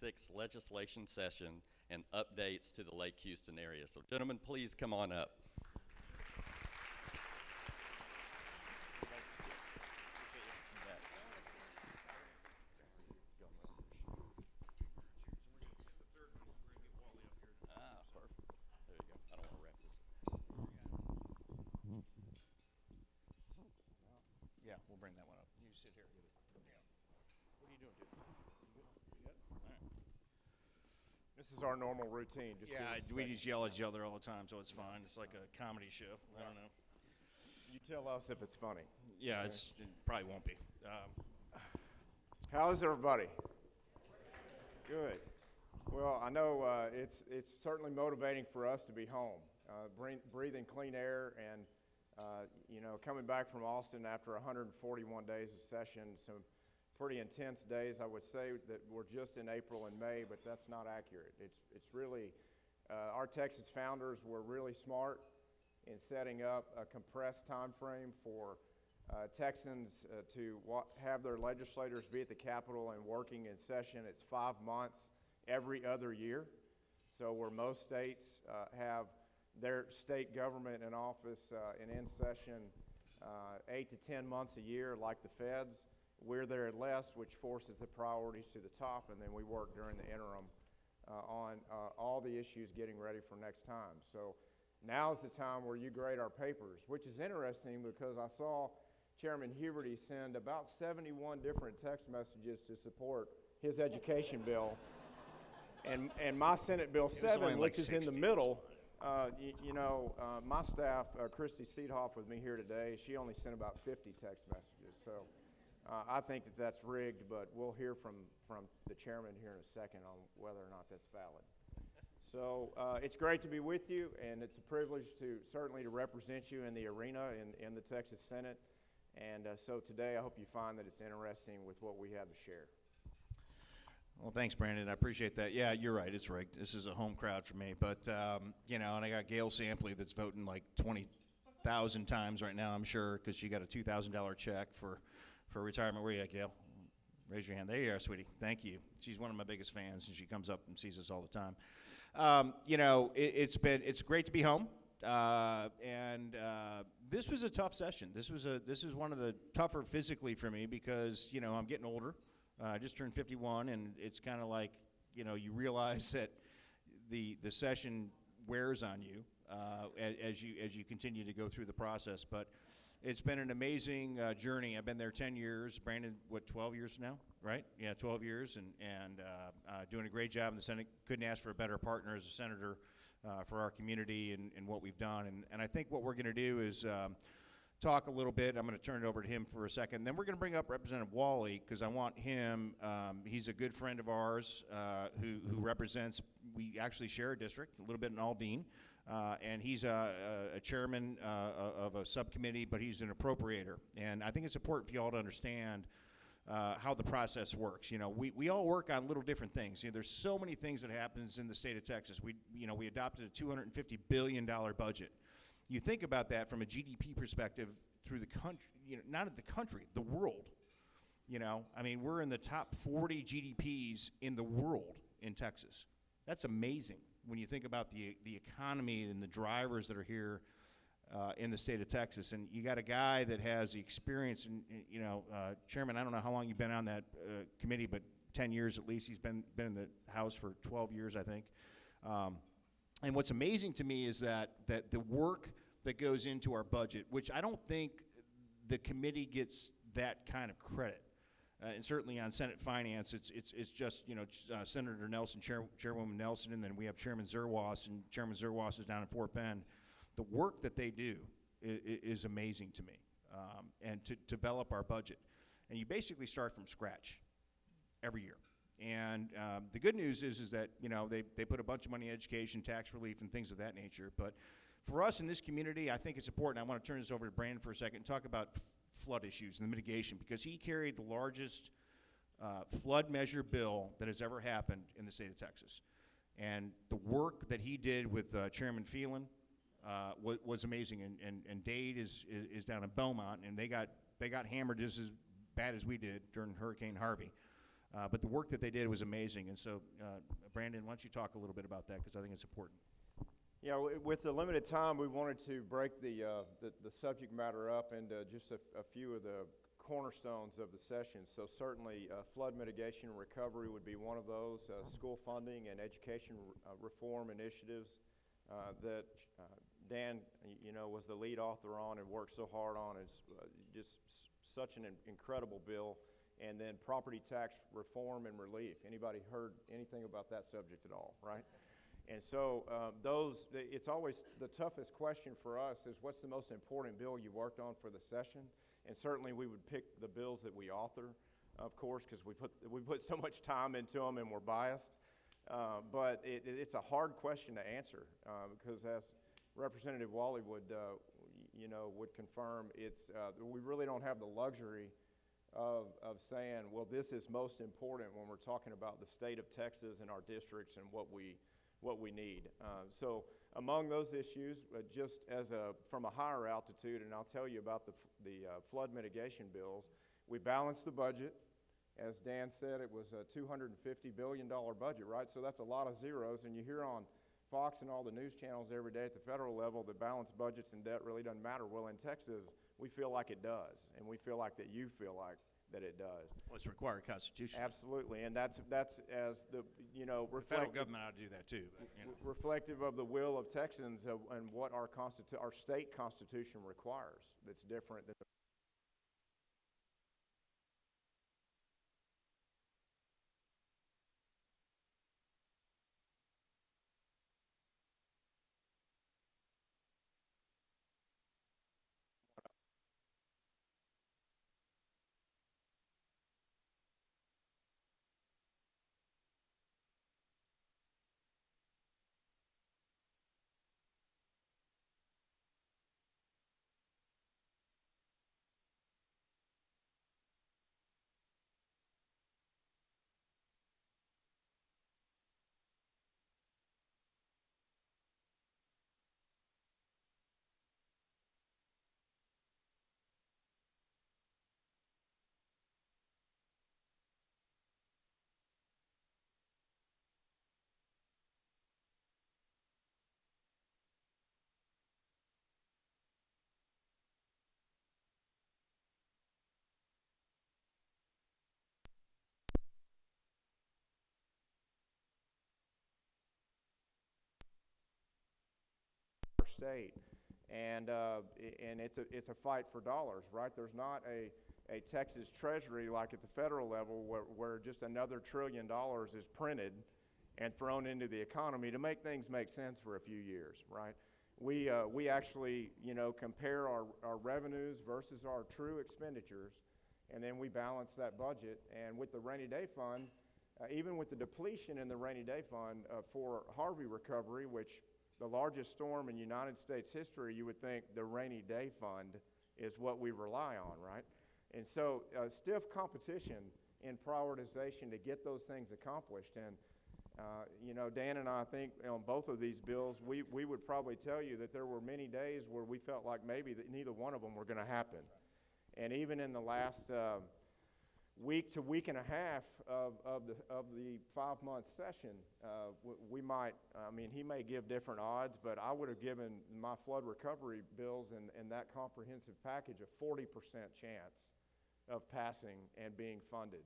2026 legislation session and updates to the Lake Houston area. So gentlemen, please come on up. Ah, perfect. There you go. I don't want to wrap this. Yeah, we'll bring that one up. You sit here. Yeah. What are you doing, dude? You good? All right. This is our normal routine. Just Yeah, give us a we second. just yell at each other all the time, so it's fine. It's like a comedy show. I don't know. You tell us if it's funny. Yeah, it probably won't be. How is everybody? Good. Well, I know it's certainly motivating for us to be home, breathing clean air, and coming back from Austin after 141 days of session. Some pretty intense days. I would say that we're just in April and May, but that's not accurate. It's really our Texas founders were really smart in setting up a compressed time frame for Texans to have their legislators be at the Capitol and working in session. It's 5 months every other year. So where most states have their state government in office and in session 8 to 10 months a year, like the feds, we're there at less, which forces the priorities to the top, and then we work during the interim on all the issues getting ready for next time. So now is the time where you grade our papers, which is interesting because I saw Chairman Huberty send about 71 different text messages to support his education bill. And my Senate Bill 7, which is in the middle, my staff, Christy Seedhoff with me here today, she only sent about 50 text messages. So I think that that's rigged, but we'll hear from the chairman here in a second on whether or not that's valid. So it's great to be with you, and it's a privilege certainly to represent you in the arena in the Texas Senate. And so today I hope you find that it's interesting with what we have to share. Well, thanks, Brandon. I appreciate that. Yeah, you're right. It's rigged. This is a home crowd for me. But, and I got Gail Sampley that's voting like 20,000 times right now, I'm sure, because she got a $2,000 check for retirement. Where are you at, Gail? Raise your hand. There you are, sweetie. Thank you. She's one of my biggest fans, and she comes up and sees us all the time. It's great to be home. This was a tough session. This is one of the tougher physically for me because, I'm getting older. I just turned 51, and it's kind of like, you realize that the session wears on you as you continue to go through the process. But it's been an amazing journey. I've been there 10 years. Brandon, 12 years now, right? Yeah, 12 years, and doing a great job in the Senate. Couldn't ask for a better partner as a senator for our community and what we've done. And I think what we're going to do is talk a little bit. I'm going to turn it over to him for a second. Then we're going to bring up Representative Wally because I want him. He's a good friend of ours who represents. We actually share a district a little bit in Aldine, and he's a chairman of a subcommittee, but he's an appropriator. And I think it's important for you all to understand how the process works. We all work on little different things. There's so many things that happens in the state of Texas. We adopted a $250 billion budget. You think about that from a GDP perspective through the country, not the country, the world. We're in the top 40 GDPs in the world in Texas. That's amazing when you think about the economy and the drivers that are here in the state of Texas. And you got a guy that has the experience, and Chairman, I don't know how long you've been on that committee, but 10 years at least. He's been in the House for 12 years, I think. And what's amazing to me is that the work that goes into our budget, which I don't think the committee gets that kind of credit, and certainly on Senate Finance, it's just Senator Nelson, Chairwoman Nelson, and then we have Chairman Zerwas, and Chairman Zerwas is down in Fort Bend. The work that they do is amazing to me, and to develop our budget, and you basically start from scratch every year. And the good news is that they put a bunch of money in education, tax relief, and things of that nature. But for us in this community, I think it's important. I want to turn this over to Brandon for a second and talk about flood issues and the mitigation, because he carried the largest flood measure bill that has ever happened in the state of Texas. And the work that he did with Chairman Phelan was amazing. And Dade is down in Beaumont, and they got hammered just as bad as we did during Hurricane Harvey. But the work that they did was amazing. And so, Brandon, why don't you talk a little bit about that, because I think it's important. Yeah, with the limited time, we wanted to break the subject matter up into just a few of the cornerstones of the session. So certainly flood mitigation and recovery would be one of those, school funding and education reform initiatives that Dan, was the lead author on and worked so hard on. It's just such an incredible bill. And then property tax reform and relief. Anybody heard anything about that subject at all, right? And so it's always the toughest question for us is, what's the most important bill you worked on for the session? And certainly we would pick the bills that we author, of course, because we put so much time into them and we're biased. But it's a hard question to answer because, as Representative Wally would confirm, we really don't have the luxury of saying, well, this is most important when we're talking about the state of Texas and our districts and what we need. So among those issues, just from a higher altitude, and I'll tell you about the flood mitigation bills, we balanced the budget. As Dan said, it was a $250 billion budget, right? So that's a lot of zeros, and you hear on Fox and all the news channels every day at the federal level that balanced budgets and debt really doesn't matter. Well, in Texas, we feel like it does, and we feel like that you feel like that it does. Well, it's required constitutionally. Absolutely, and that's as the The federal government ought to do that too. But, reflective of the will of Texans and what our state constitution requires. That's different than our state, and it's a fight for dollars, right? There's not a Texas Treasury like at the federal level where just another $1 trillion is printed and thrown into the economy to make things make sense for a few years, right? We actually compare our revenues versus our true expenditures, and then we balance that budget. And with the rainy day fund, even with the depletion in the rainy day fund for Harvey recovery, which the largest storm in United States history, you would think the rainy day fund is what we rely on, right? And so stiff competition in prioritization to get those things accomplished. And Dan and I think on both of these bills, we would probably tell you that there were many days where we felt like maybe that neither one of them were going to happen. And even in the last week to week and a half of the 5-month session, he may give different odds, but I would have given my flood recovery bills and that comprehensive package a 40% chance of passing and being funded.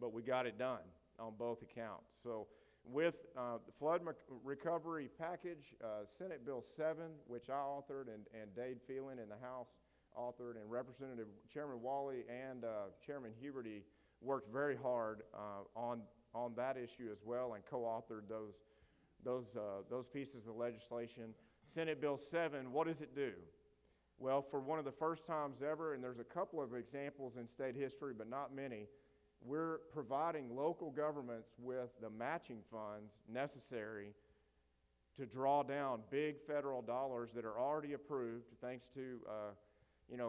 But we got it done on both accounts. So with the flood recovery package, Senate Bill 7, which I authored, and Dade Phelan in the House authored, and Representative Chairman Wally and Chairman Huberty worked very hard on that issue as well and co-authored those pieces of legislation. Senate Bill 7, what does it do? Well, for one of the first times ever, and there's a couple of examples in state history, but not many, we're providing local governments with the matching funds necessary to draw down big federal dollars that are already approved, thanks to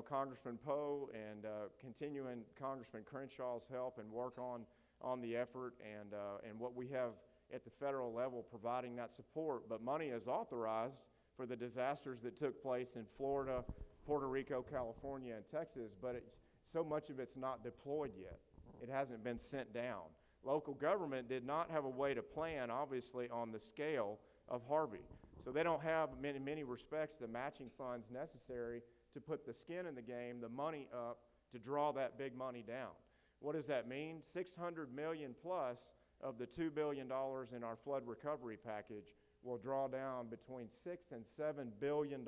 Congressman Poe and continuing Congressman Crenshaw's help and work on the effort and what we have at the federal level providing that support. But money is authorized for the disasters that took place in Florida, Puerto Rico, California, and Texas, but so much of it's not deployed yet. It hasn't been sent down. local government did not have a way to plan, obviously, on the scale of Harvey. So they don't have, in many respects, the matching funds necessary to put the skin in the game, the money up, to draw that big money down. What does that mean? $600 million plus of the $2 billion in our flood recovery package will draw down between $6 and $7 billion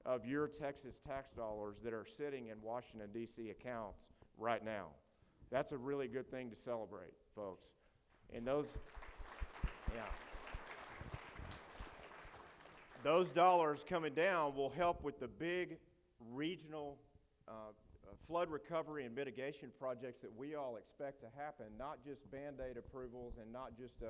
of your Texas tax dollars that are sitting in Washington, D.C. accounts right now. That's a really good thing to celebrate, folks. And those dollars coming down will help with the big regional flood recovery and mitigation projects that we all expect to happen, not just Band-Aid approvals and not just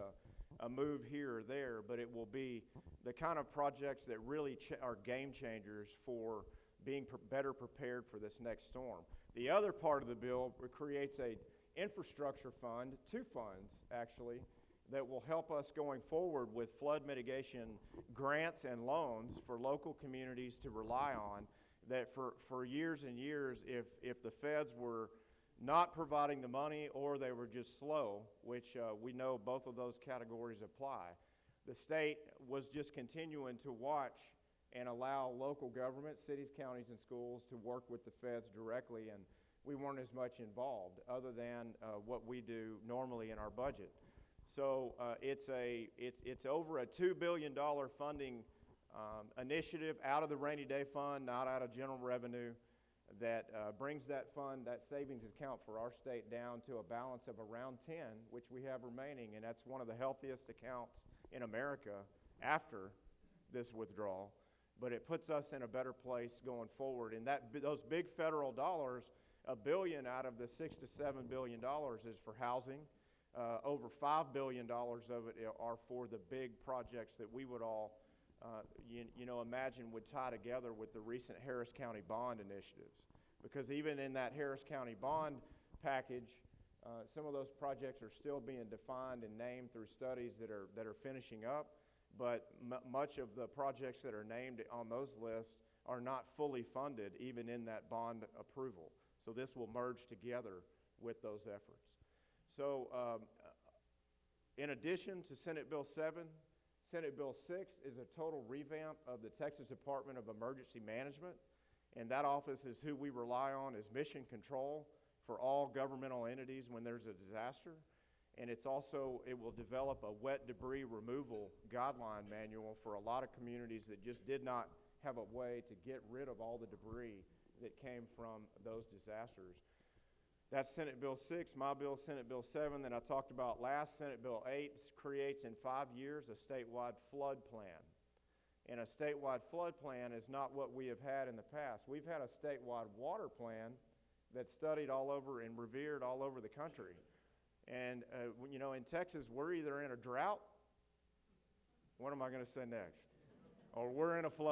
a move here or there, but it will be the kind of projects that really are game changers for being better prepared for this next storm. The other part of the bill creates an infrastructure fund, two funds actually, that will help us going forward with flood mitigation grants and loans for local communities to rely on, that for years and years, if the feds were not providing the money or they were just slow, which we know both of those categories apply, the state was just continuing to watch and allow local government, cities, counties, and schools to work with the feds directly, and we weren't as much involved other than what we do normally in our budget. So it's over a $2 billion funding initiative out of the rainy day fund, not out of general revenue, that brings that fund, that savings account for our state down to a balance of around 10, which we have remaining, and that's one of the healthiest accounts in America after this withdrawal. But it puts us in a better place going forward. And those big federal dollars, $1 billion out of the $6 to $7 billion is for housing. Over $5 billion of it are for the big projects that we would all imagine would tie together with the recent Harris County bond initiatives. Because even in that Harris County bond package, some of those projects are still being defined and named through studies that are finishing up, but much of the projects that are named on those lists are not fully funded even in that bond approval. So this will merge together with those efforts. So in addition to Senate Bill 7, Senate Bill 6 is a total revamp of the Texas Department of Emergency Management, and that office is who we rely on as mission control for all governmental entities when there's a disaster. And it will develop a wet debris removal guideline manual for a lot of communities that just did not have a way to get rid of all the debris that came from those disasters. That's Senate Bill 6, my bill, Senate Bill 7, that I talked about last. Senate Bill 8 creates in 5 years a statewide flood plan. And a statewide flood plan is not what we have had in the past. We've had a statewide water plan that's studied all over and revered all over the country. And, in Texas, we're either in a drought, what am I going to say next? Or we're in a flood.